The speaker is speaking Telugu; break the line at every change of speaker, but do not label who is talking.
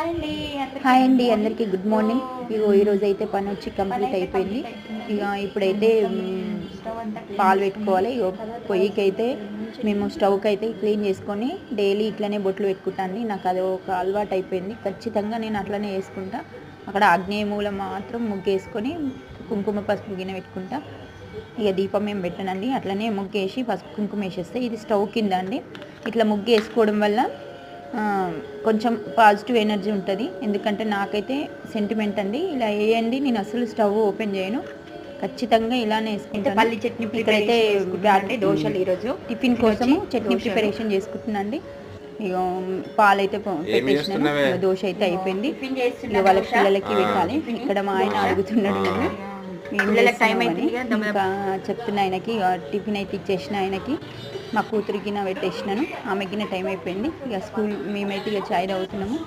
హాయ్ అండి అందరికీ గుడ్ మార్నింగ్. ఇగో ఈరోజు అయితే పని వచ్చి కంప్లీట్ అయిపోయింది. ఇక ఇప్పుడైతే పాలు పెట్టుకోవాలి. ఇగో పొయ్యికి అయితే మేము స్టవ్కి అయితే క్లీన్ చేసుకొని డైలీ ఇట్లనే బొట్లు పెట్టుకుంటాను. నాకు అది ఒక అలవాటు అయిపోయింది. ఖచ్చితంగా నేను అట్లనే వేసుకుంటా. అక్కడ ఆగ్నేయ మూలం మాత్రం ముగ్గేసుకొని కుంకుమ పసుపు గిన్నె పెట్టుకుంటా. ఇక దీపం ఏం పెట్టనండి, అట్లనే ముగ్గేసి పసుపు కుంకుమ వేసేస్తే ఇది స్టవ్ కింద అండి. ఇట్లా ముగ్గు వేసుకోవడం వల్ల కొంచెం పాజిటివ్ ఎనర్జీ ఉంటుంది. ఎందుకంటే నాకైతే సెంటిమెంట్ అండి, ఇలా వేయండి, నేను అసలు స్టవ్ ఓపెన్ చేయను, ఖచ్చితంగా ఇలానే వేసుకుంటాను. పల్లి చట్నీ ఇక్కడైతే దోశలు ఈరోజు టిఫిన్ కోసము చట్నీ ప్రిపరేషన్ చేసుకుంటున్నాండి. ఇక పాలైతే పెట్టేసినాను, దోశ అయితే అయిపోయింది. ఇక వాళ్ళ పిల్లలకి పెట్టాలి. ఇక్కడ మా ఆయన అడుగుతున్నాడు నన్ను ఇంకా చెప్తున్న ఆయనకి టిఫిన్ అయితే ఇచ్చేసిన ఆయనకి. మా కూతురికి నా పెట్టేసినాను, ఆమెకి నా టైం అయిపోయింది. ఇక స్కూల్ మేమైతే ఇక చాయ్ తాగుతున్నాము.